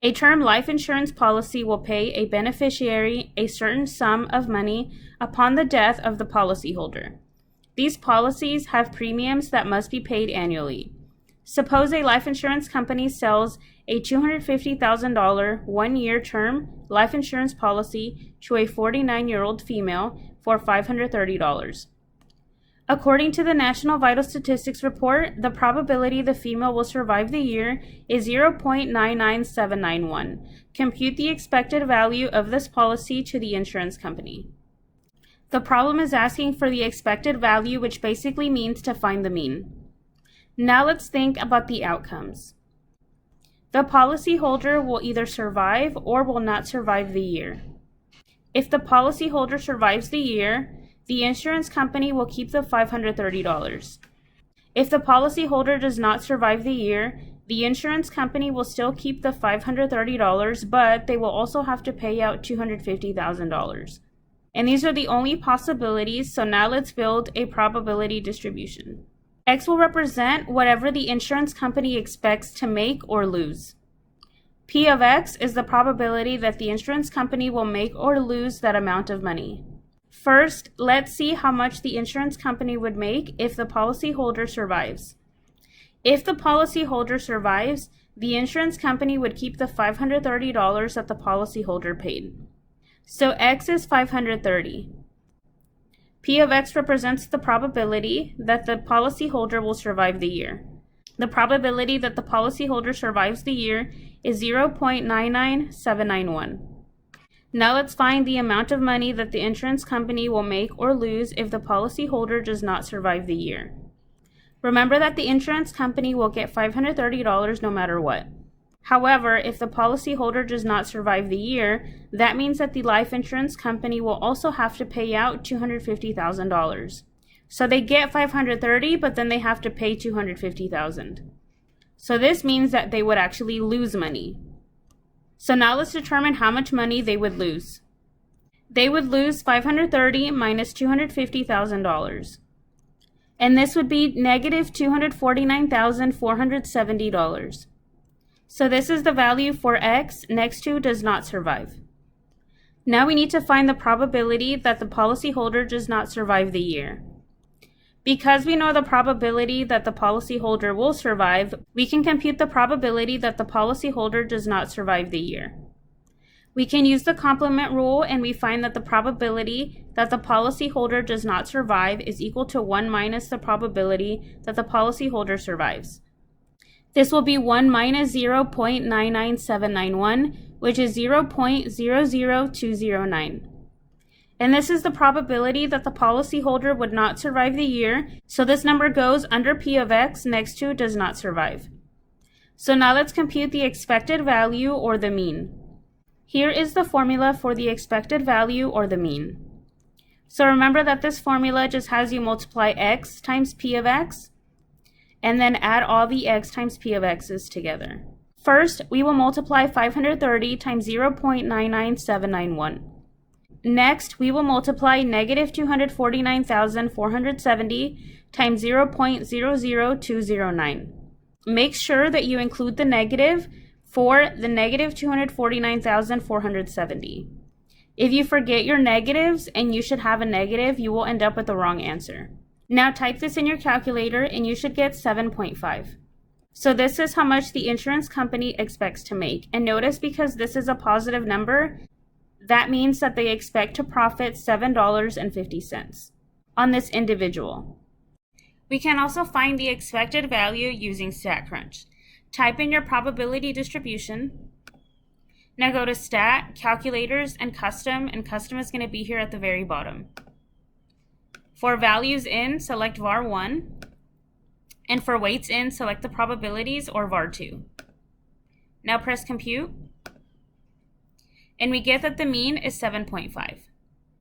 A term life insurance policy will pay a beneficiary a certain sum of money upon the death of the policyholder. These policies have premiums that must be paid annually. Suppose a life insurance company sells a $250,000 one-year term life insurance policy to a 49-year-old female for $530. According to the National Vital Statistics Report, the probability the female will survive the year is 0.99791. Compute the expected value of this policy to the insurance company. The problem is asking for the expected value, which basically means to find the mean. Now let's think about the outcomes. The policyholder will either survive or will not survive the year. If the policyholder survives the year, the insurance company will keep the $530. If the policyholder does not survive the year, the insurance company will still keep the $530, but they will also have to pay out $250,000. And these are the only possibilities, so now let's build a probability distribution. X will represent whatever the insurance company expects to make or lose. P of X is the probability that the insurance company will make or lose that amount of money. First, let's see how much the insurance company would make if the policyholder survives. If the policyholder survives, the insurance company would keep the $530 that the policyholder paid. So X is 530. P of X represents the probability that the policyholder will survive the year. The probability that the policyholder survives the year is 0.99791. Now let's find the amount of money that the insurance company will make or lose if the policyholder does not survive the year. Remember that the insurance company will get $530 no matter what. However, if the policyholder does not survive the year, that means that the life insurance company will also have to pay out $250,000. So they get $530, but then they have to pay $250,000. So this means that they would actually lose money. So now let's determine how much money they would lose. They would lose $530 minus $250,000. And this would be negative $249,470. So this is the value for X next to does not survive. Now we need to find the probability that the policyholder does not survive the year. Because we know the probability that the policyholder will survive, we can compute the probability that the policyholder does not survive the year. We can use the complement rule, and we find that the probability that the policyholder does not survive is equal to 1 minus the probability that the policyholder survives. This will be 1 minus 0.99791, which is 0.00209. And this is the probability that the policyholder would not survive the year, so this number goes under P of X next to does not survive. So now let's compute the expected value or the mean. Here is the formula for the expected value or the mean. So remember that this formula just has you multiply X times P of X, and then add all the X times P of X's together. First, we will multiply 530 times 0.99791. Next, we will multiply negative 249,470 times 0.00209. Make sure that you include the negative for the negative 249,470. If you forget your negatives and you should have a negative, you will end up with the wrong answer. Now type this in your calculator and you should get 7.5. So this is how much the insurance company expects to make. And notice, because this is a positive number, that means that they expect to profit $7.50 on this individual. We can also find the expected value using StatCrunch. Type in your probability distribution. Now go to Stat, Calculators, and Custom is going to be here at the very bottom. For values in, select var1. And for weights in, select the probabilities or var2. Now press compute. And we get that the mean is 7.5.